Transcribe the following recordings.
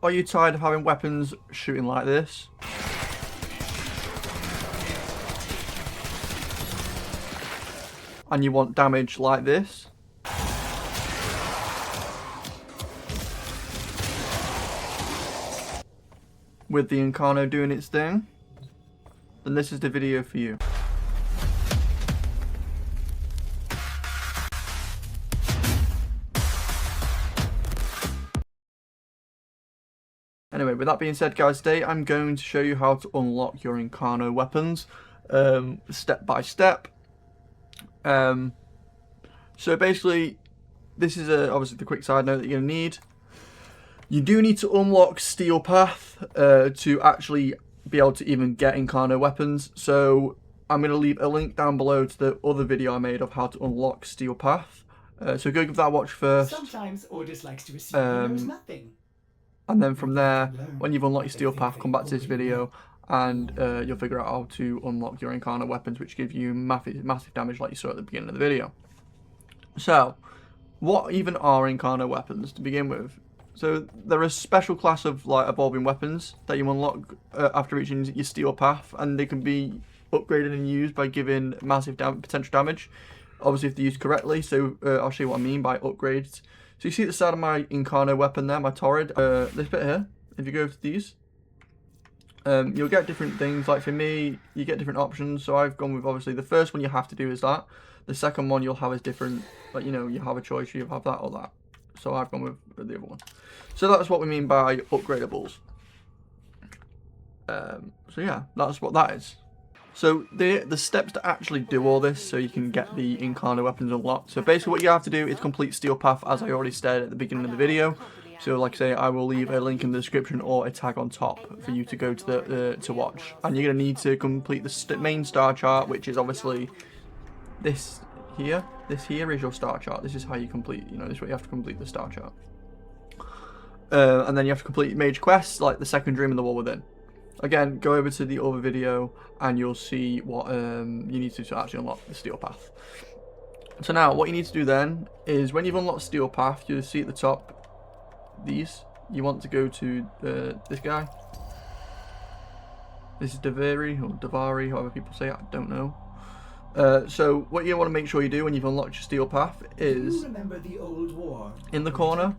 are you tired of having weapons shooting like this? And you want damage like this? With the Incarno doing its thing? Then this is the video for you. Anyway, with that being said, guys, today I'm going to show you how to unlock your Incarno weapons, step by step. So basically, this is obviously the quick side note that you're going to need. You do need to unlock Steel Path to actually be able to even get Incarno weapons. So I'm going to leave a link down below to the other video I made of how to unlock Steel Path. So go give that a watch first. Sometimes Ordis likes to assume he knows nothing. And then from there, when you've unlocked your Steel Path, come back to this video and you'll figure out how to unlock your Incarno weapons, which give you massive damage like you saw at the beginning of the video. So, what even are Incarno weapons to begin with? So, they're a special class of like evolving weapons that you unlock after reaching your Steel Path, and they can be upgraded and used by giving massive potential damage, obviously if they're used correctly. So, I'll show you what I mean by upgrades. So you see at the side of my Incarno weapon there, my Torrid, this bit here, if you go to these, you'll get different things. Like for me, you get different options. So I've gone with, obviously, the first one you have to do is that. The second one you'll have is different, like, you know, you have a choice, you have that or that. So I've gone with the other one. So that's what we mean by upgradables. So yeah, that's what that is. So the steps to actually do all this so you can get the Incarno weapons unlocked. So basically what you have to do is complete Steel Path, as I already said at the beginning of the video. So like I say, I will leave a link in the description or a tag on top for you to go to to watch. And you're going to need to complete the main star chart, which is obviously this here. This here is your star chart. This is how you complete, you know, this is what you have to complete the star chart. And then you have to complete major quests like the second dream and the war within. Again, go over to the other video and you'll see what you need to actually unlock the Steel Path. So now, what you need to do then is when you've unlocked Steel Path, you'll see at the top these. You want to go to this guy. This is Duviri or Duviri, however people say it. I don't know. So what you want to make sure you do when you've unlocked your Steel Path is Remember the old war? In the corner.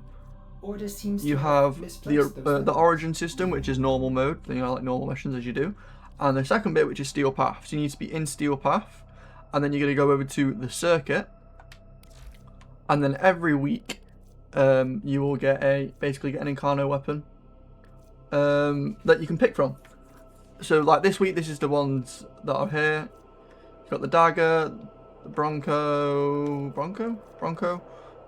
You have the origin system, which is normal mode, you know, like normal missions as you do, and the second bit, which is Steel Path. So you need to be in Steel Path, and then you're going to go over to the circuit, and then every week you will get basically get an Incarno weapon that you can pick from. So like this week, this is the ones that are here. You've got the dagger, the Bronco,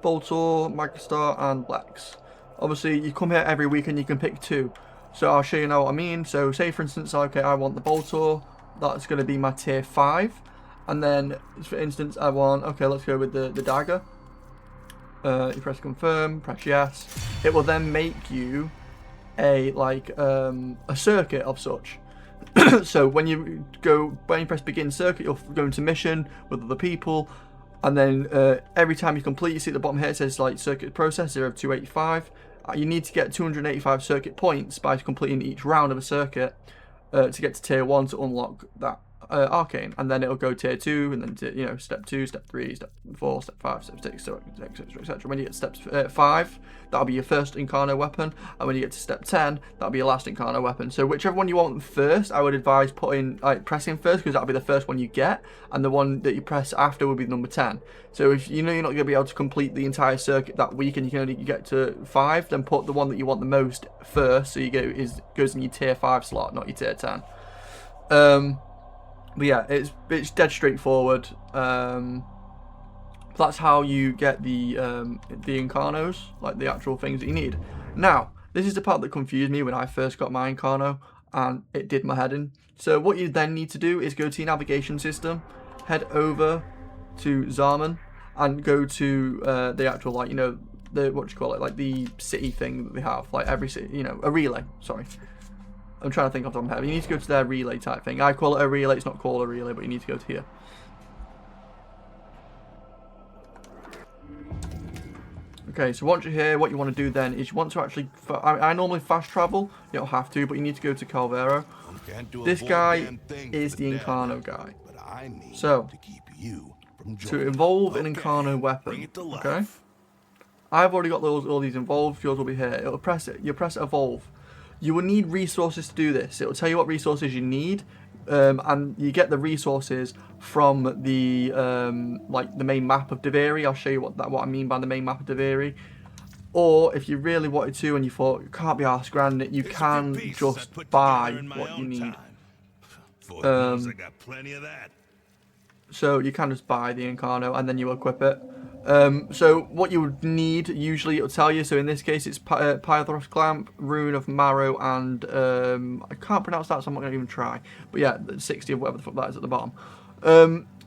Boltor, Magistar, and Blex. Obviously, you come here every week and you can pick two. So I'll show you now what I mean. So say for instance, okay, I want the Boltor. That's going to be my tier 5. And then, for instance, I want, okay, let's go with the dagger. You press confirm, press yes. It will then make you a circuit of such. So when you press begin circuit, you'll go into mission with other people. And then every time you complete, you see at the bottom here it says like circuit process 0 of 285. You need to get 285 circuit points by completing each round of a circuit to get to tier 1 to unlock that arcane, and then it'll go tier 2, and then to, you know, step 2, step 3, step 4, step 5, step 6, etc. When you get to step 5, that'll be your first Incarno weapon, and when you get to step 10, that'll be your last Incarno weapon. So whichever one you want first, I would advise pressing first, because that'll be the first one you get, and the one that you press after will be number 10. So if you know you're not going to be able to complete the entire circuit that week and you can only get to 5, then put the one that you want the most first, so you goes in your tier 5 slot, not your tier 10. But yeah, it's dead straightforward. That's how you get the Incarnos, like the actual things that you need. Now, this is the part that confused me when I first got my Incarno, and it did my head in. So what you then need to do is go to your navigation system, head over to Zarman, and go to the actual, like, you know, the, what do you call it, like the city thing that they have, like every city, you know, a relay, sorry. I'm trying to think off the top of my head. You need to go to their relay type thing. I call it a relay, it's not called a relay, but you need to go to here. Okay, so once you're here, what you want to do then is you want to actually... I normally fast travel. You don't have to, but you need to go to Calvero. This guy is the Incarno guy. So, to evolve an Incarno weapon, okay? I've already got all these involved. Yours will be here. It'll press it. You press evolve. You will need resources to do this. It will tell you what resources you need, and you get the resources from the like the main map of Duviri. I'll show you what I mean by the main map of Duviri. Or if you really wanted to and you thought you can't be arsed grinding it, you can just buy what you need. I got plenty of that. So you can just buy the Incarno and then you equip it. So what you would need, usually it'll tell you, so in this case it's Pythros Clamp, Rune of Marrow, and I can't pronounce that, so I'm not going to even try. But yeah, 60 of whatever the fuck that is at the bottom.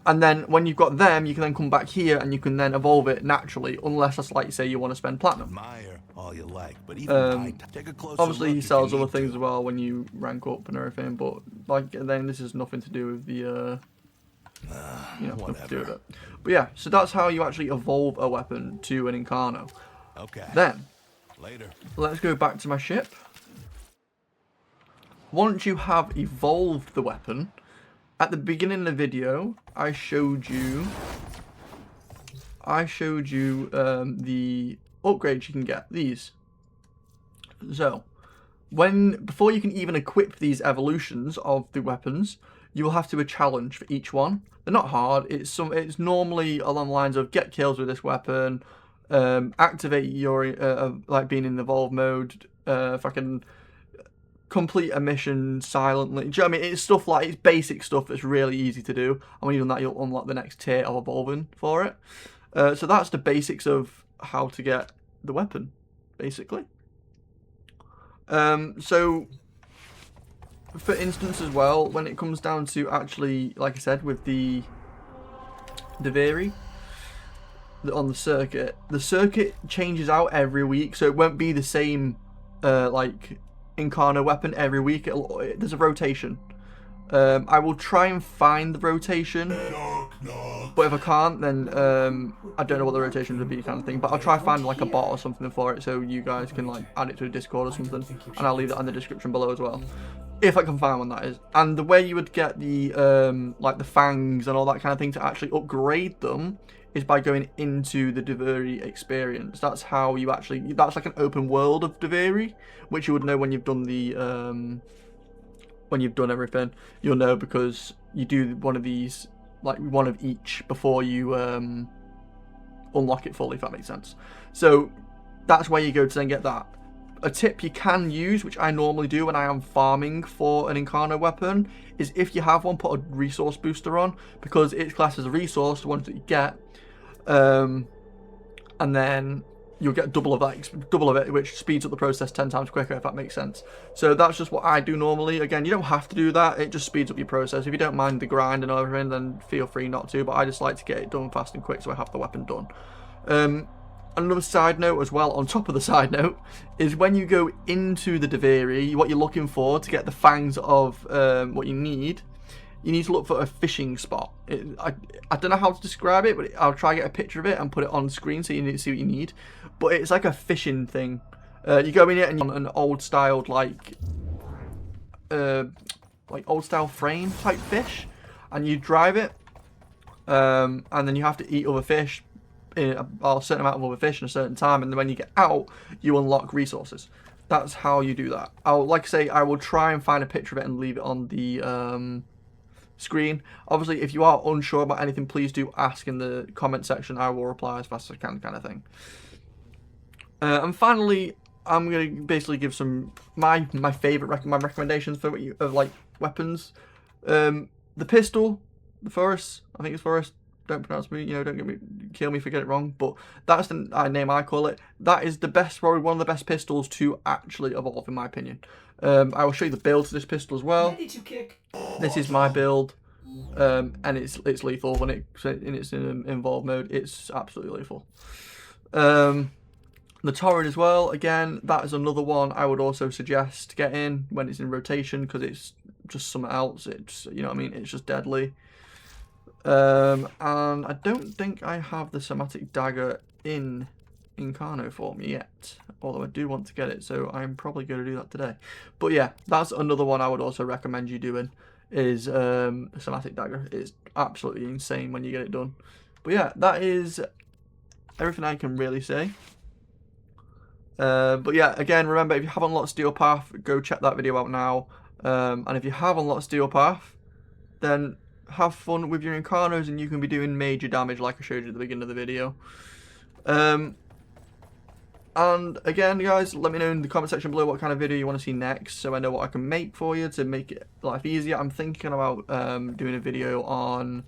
And then when you've got them, you can then come back here and you can then evolve it naturally, unless that's like you say you want to spend platinum. All you like, but even Obviously he sells other things as well when you rank up and everything, but like then this is nothing to do with the you know, nothing to do with it. But yeah, so that's how you actually evolve a weapon to an Incarno. Okay. Then Later. Let's go back to my ship. Once you have evolved the weapon, at the beginning of the video, I showed you the upgrades you can get. These. So, before you can even equip these evolutions of the weapons, you will have to do a challenge for each one. They're not hard. It's normally along the lines of get kills with this weapon, activate your like being in the evolve mode, if I can complete a mission silently. Do you know what I mean? It's stuff like, it's basic stuff that's really easy to do. And when you've done that, you'll unlock the next tier of evolving for it. So that's the basics of how to get the weapon, basically. So, for instance as well, when it comes down to actually, like I said, with the Duviri on the circuit changes out every week, so it won't be the same like Incarno weapon every week. There's a rotation. I will try and find the rotation, but if I can't, then I don't know what the rotation would be, kind of thing. But I'll try and find like a bot or something for it, so you guys can like add it to a Discord or something, and I'll leave that in the description below as well, if I can find one, that is. And the way you would get the like the fangs and all that kind of thing to actually upgrade them is by going into the Duviri experience. That's how you actually, that's like an open world of Duviri, which you would know when you've done the when you've done everything. You'll know because you do one of these, like one of each, before you unlock it fully, if that makes sense. So that's where you go to then get that. A tip you can use, which I normally do when I am farming for an Incarno weapon, is if you have one, put a resource booster on, because it's classed as a resource, the ones that you get, and then you'll get double of it, which speeds up the process 10 times quicker, if that makes sense. So that's just what I do normally. Again, you don't have to do that, it just speeds up your process. If you don't mind the grind and everything, then feel free not to, but I just like to get it done fast and quick so I have the weapon done. Another side note as well, on top of the side note, is when you go into the Duviri, what you're looking for to get the fangs of what you need to look for a fishing spot. I don't know how to describe it, but I'll try to get a picture of it and put it on screen so you need to see what you need. But it's like a fishing thing. You go in it and you're on an old-styled, like old-style frame type fish, and you drive it, and then you have to eat other fish, a certain amount of other fish in a certain time, and then when you get out, you unlock resources. That's how you do that. Like I say, I will try and find a picture of it and leave it on the screen. Obviously, if you are unsure about anything, please do ask in the comment section. I will reply as fast as I can, kind of thing. And finally, I'm gonna basically give some my favorite my recommendations for like weapons. The pistol, the Forest, I think it's Forest. Don't pronounce me, you know, don't kill me if I get it wrong, but that's the name I call it. That is the best, probably one of the best pistols to actually evolve, in my opinion. I will show you the build to this pistol as well. This is my build, and it's lethal when it's in involved mode. It's absolutely lethal. The Torrid as well, again, that is another one I would also suggest getting when it's in rotation, because it's just something else. It's, you know what I mean, it's just deadly. And I don't think I have the somatic dagger in Incarno form yet, although I do want to get it, so I'm probably going to do that today. But yeah, that's another one I would also recommend you doing, is Somatic Dagger. It's absolutely insane when you get it done. But yeah, that is everything I can really say. But yeah, again, remember, if you haven't unlocked Steel Path, go check that video out now. And if you have unlocked Steel Path, then have fun with your Incarnos and you can be doing major damage like I showed you at the beginning of the video. And again, guys, let me know in the comment section below what kind of video you want to see next, so I know what I can make for you to make life easier. I'm thinking about doing a video on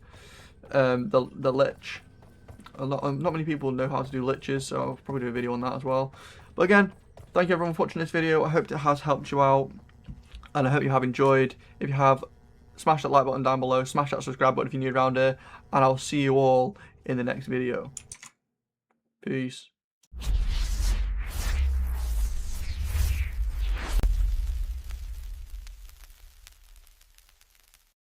the Lich. Not many people know how to do Liches, so I'll probably do a video on that as well. But again, thank you everyone for watching this video. I hope it has helped you out, and I hope you have enjoyed. If you have, smash that like button down below, smash that subscribe button if you're new around here, and I'll see you all in the next video. Peace.